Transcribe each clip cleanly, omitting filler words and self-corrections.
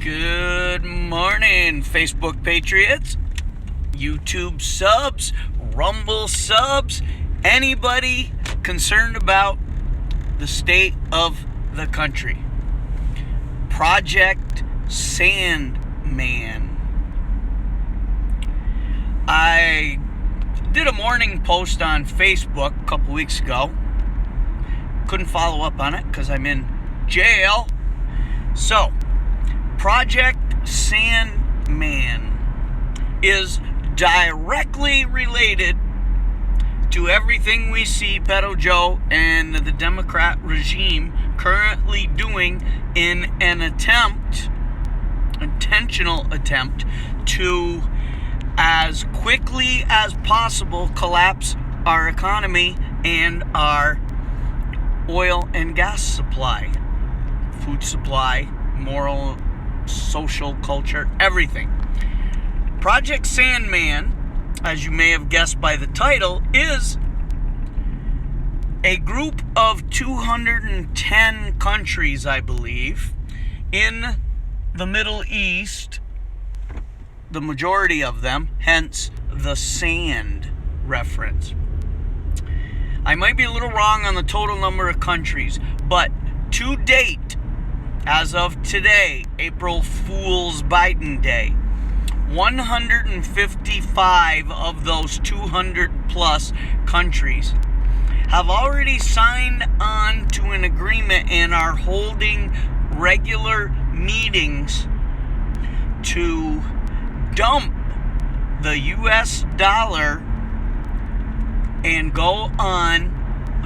Good morning, Facebook Patriots, YouTube subs, Rumble subs, anybody concerned about the state of the country. Project Sandman. I did a morning post on Facebook a couple weeks ago. Couldn't follow up on it because I'm in jail. So, Project Sandman is directly related to everything we see Pedo Joe and the Democrat regime currently doing in an intentional attempt to, as quickly as possible, collapse our economy and our oil and gas supply, food supply, moral, social, culture, everything. Project Sandman, as you may have guessed by the title, is a group of 210 countries, I believe, in the Middle East, the majority of them, hence the sand reference. I might be a little wrong on the total number of countries, but to date, as of today, April Fool's Biden Day, 155 of those 200 plus countries have already signed on to an agreement and are holding regular meetings to dump the US dollar and go on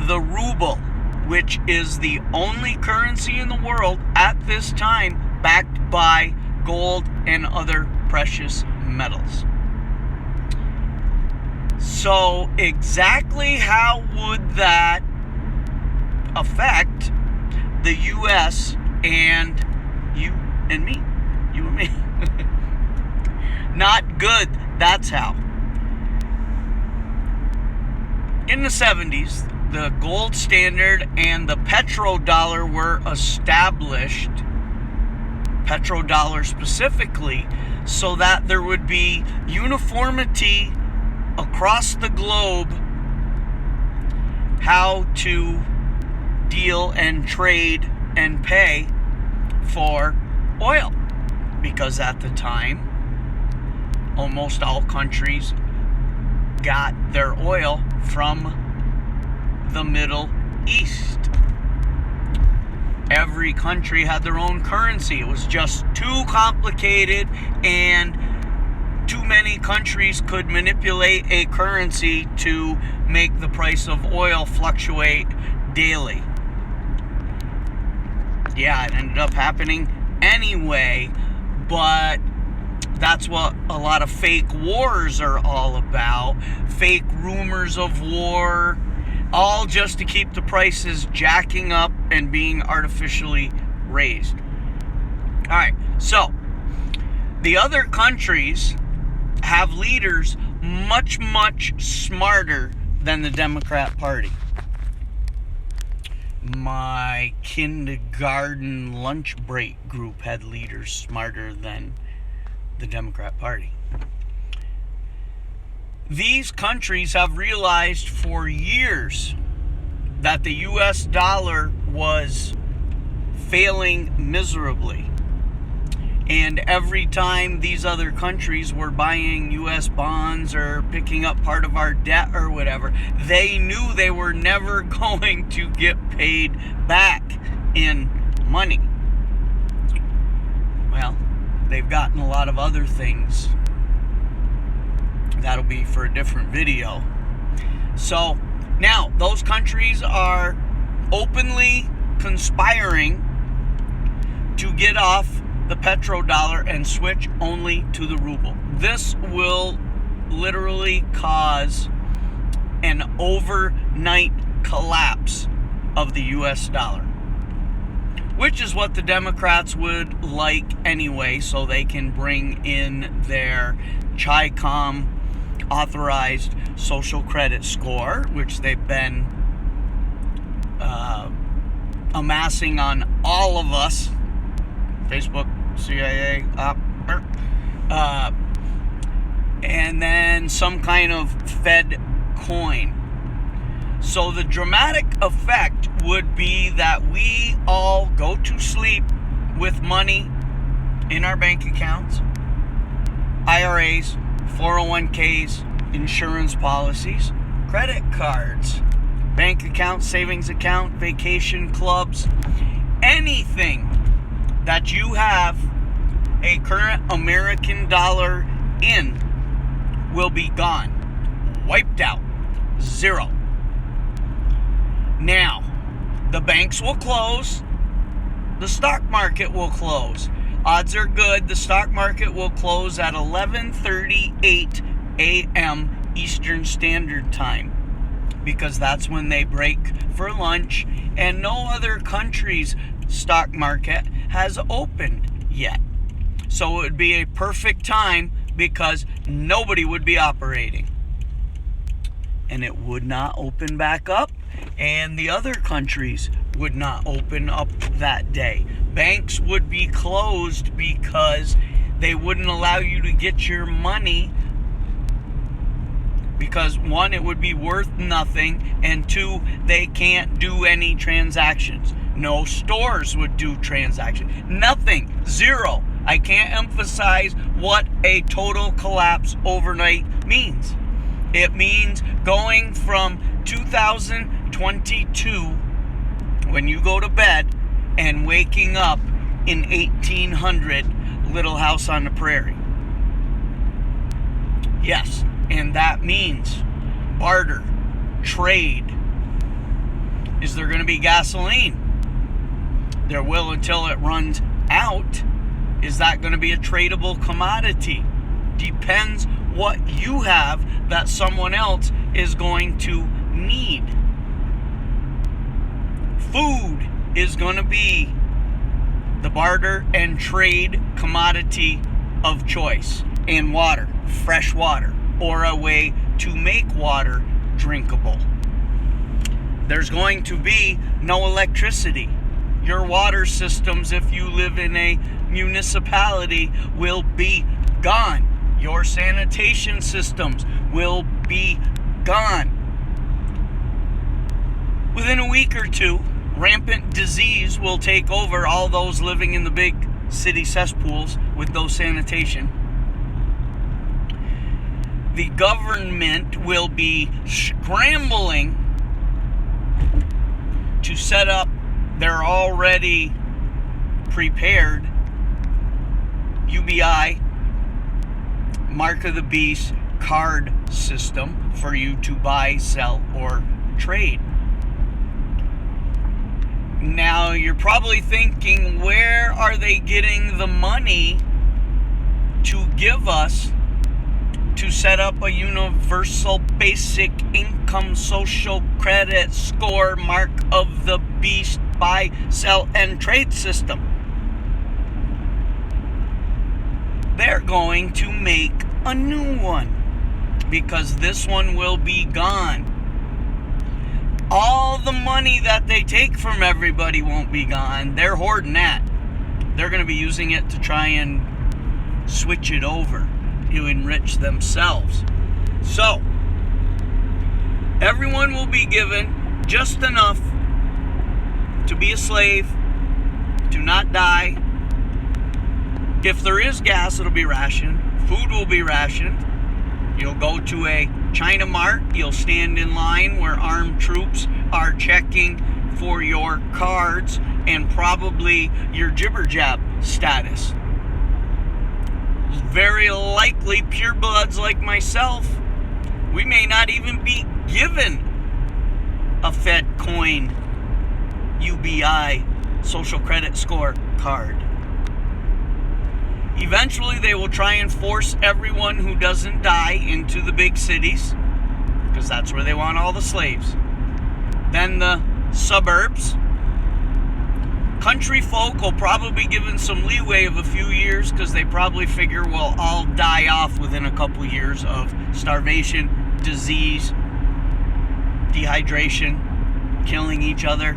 the ruble, which is the only currency in the world at this time backed by gold and other precious metals. So exactly how would that affect the U.S. and you and me? You and me. Not good, that's how. In the 70s, the gold standard and the petrodollar were established, petrodollar specifically, so that there would be uniformity across the globe how to deal and trade and pay for oil. Because at the time, almost all countries got their oil from the Middle East. Every country had their own currency. It was just too complicated, and too many countries could manipulate a currency to make the price of oil fluctuate daily. Yeah, it ended up happening anyway, but that's what a lot of fake wars are all about. Fake rumors of war, all just to keep the prices jacking up and being artificially raised. All right, so the other countries have leaders much, much smarter than the Democrat Party. My kindergarten lunch break group had leaders smarter than the Democrat Party. These countries have realized for years that the US dollar was failing miserably. And every time these other countries were buying US bonds or picking up part of our debt or whatever, they knew they were never going to get paid back in money. Well, they've gotten a lot of other things. That'll be for a different video. So now those countries are openly conspiring to get off the petrodollar and switch only to the ruble. This will literally cause an overnight collapse of the US dollar, which is what the Democrats would like anyway, so they can bring in their CHICOM authorized social credit score, which they've been amassing on all of us Facebook, CIA, and then some kind of Fed coin. So the dramatic effect would be that we all go to sleep with money in our bank accounts, IRAs, 401ks, insurance policies, credit cards, bank account, savings account, vacation clubs, anything that you have a current American dollar in will be gone, wiped out, zero. Now, the banks will close, the stock market will close. Odds are good the stock market will close at 11:38 a.m. Eastern Standard Time, because that's when they break for lunch, and no other country's stock market has opened yet. So it would be a perfect time because nobody would be operating. And it would not open back up, and the other countries would not open up that day. Banks would be closed because they wouldn't allow you to get your money, because one, it would be worth nothing, and two, they can't do any transactions. No stores would do transactions. Nothing. Zero. I can't emphasize what a total collapse overnight means. It means going from 2022, when you go to bed, and waking up in 1800 Little House on the Prairie. Yes, and that means barter, trade. Is there going to be gasoline? There will until it runs out. Is that going to be a tradable commodity? Depends what you have that someone else is going to need. Food is going to be the barter and trade commodity of choice. And water, fresh water, or a way to make water drinkable. There's going to be no electricity. Your water systems, if you live in a municipality, will be gone. Your sanitation systems will be gone. Within a week or two, rampant disease will take over all those living in the big city cesspools with no sanitation. The government will be scrambling to set up their already prepared UBI, Mark of the Beast card system for you to buy, sell, or trade. Now, you're probably thinking, where are they getting the money to give us to set up a universal basic income social credit score Mark of the Beast buy, sell, and trade system? They're going to make a new one, because this one will be gone. All the money that they take from everybody won't be gone. They're hoarding that. They're going to be using it to try and switch it over to enrich themselves. So, everyone will be given just enough to be a slave, to not die. If there is gas, it'll be rationed. Food will be rationed. You'll go to a China Mart. You'll stand in line where armed troops are checking for your cards and probably your jibber jab status. Very likely, purebloods like myself, we may not even be given a Fed coin UBI social credit score card. Eventually, they will try and force everyone who doesn't die into the big cities, because that's where they want all the slaves. Then the suburbs. Country folk will probably be given some leeway of a few years, because they probably figure we'll all die off within a couple years of starvation, disease, dehydration, killing each other,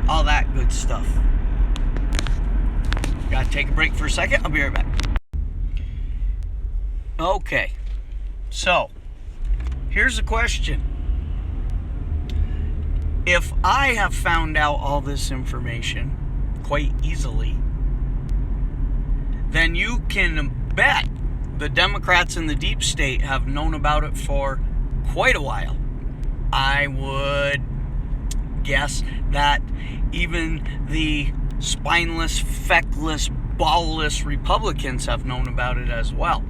all that good stuff. take a break for a second. I'll be right back. Okay, so here's the question. If I have found out all this information quite easily, then you can bet the Democrats in the deep state have known about it for quite a while. I would guess that even the spineless, feckless, ballless Republicans have known about it as well.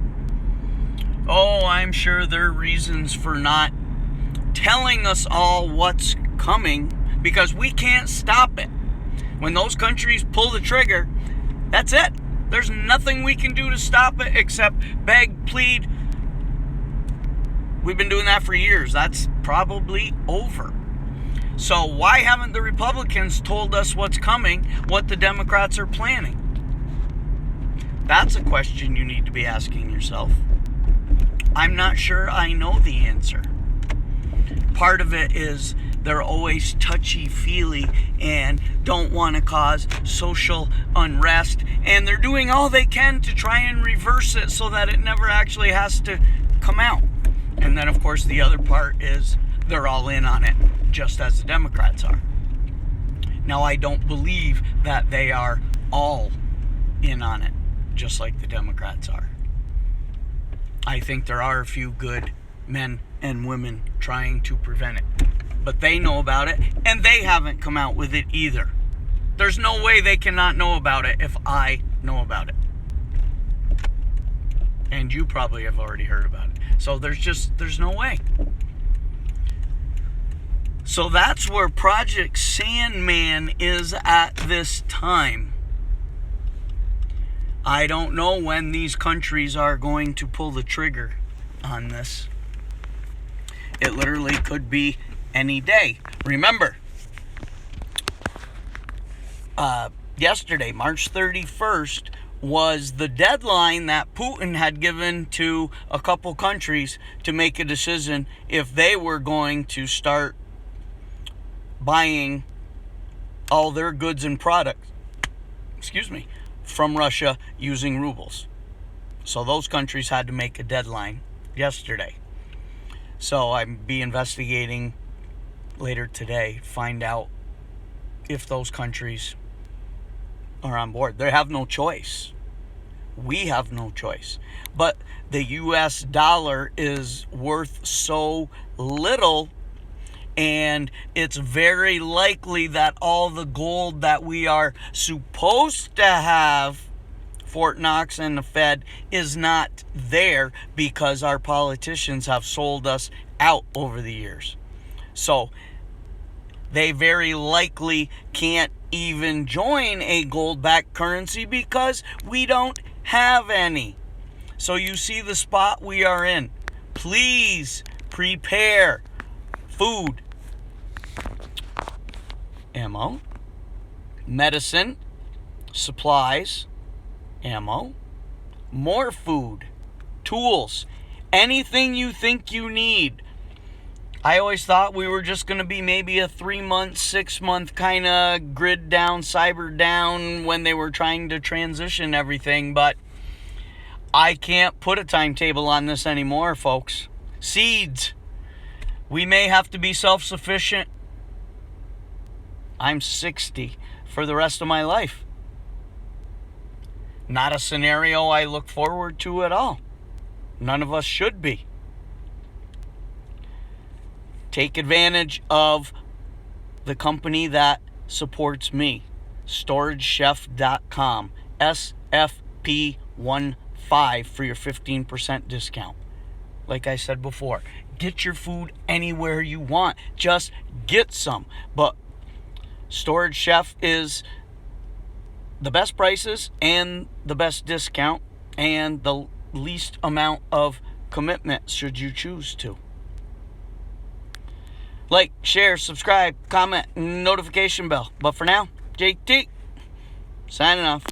Oh, I'm sure there are reasons for not telling us all what's coming, because we can't stop it. When those countries pull the trigger, that's it. There's nothing we can do to stop it except beg, plead. We've been doing that for years. That's probably over. So why haven't the Republicans told us what's coming, what the Democrats are planning? That's a question you need to be asking yourself. I'm not sure I know the answer. Part of it is they're always touchy-feely and don't want to cause social unrest, and they're doing all they can to try and reverse it so that it never actually has to come out. And then, of course, the other part is they're all in on it, just as the Democrats are. Now, I don't believe that they are all in on it, just like the Democrats are. I think there are a few good men and women trying to prevent it. But they know about it, and they haven't come out with it either. There's no way they cannot know about it if I know about it. And you probably have already heard about it. So there's no way. So that's where Project Sandman is at this time. I don't know when these countries are going to pull the trigger on this. It literally could be any day. Remember, yesterday, March 31st, was the deadline that Putin had given to a couple countries to make a decision if they were going to start buying all their goods and products, from Russia using rubles. So those countries had to make a deadline yesterday. So I'll be investigating later today, find out if those countries are on board. They have no choice. We have no choice. But the US dollar is worth so little, and it's very likely that all the gold that we are supposed to have, Fort Knox and the Fed, is not there because our politicians have sold us out over the years. So they very likely can't even join a gold-backed currency because we don't have any. So you see the spot we are in. Please prepare food, ammo, medicine, supplies, ammo, more food, tools, anything you think you need. I always thought we were just going to be maybe a 3-month, 6-month kind of grid down, cyber down when they were trying to transition everything, but I can't put a timetable on this anymore, folks. Seeds. We may have to be self-sufficient. I'm 60 for the rest of my life. Not a scenario I look forward to at all. None of us should be. Take advantage of the company that supports me, storagechef.com, SFP15 for your 15% discount. Like I said before, get your food anywhere you want. Just get some. But Storage Chef is the best prices and the best discount and the least amount of commitment should you choose to. Like, share, subscribe, comment, notification bell. But for now, JT, signing off.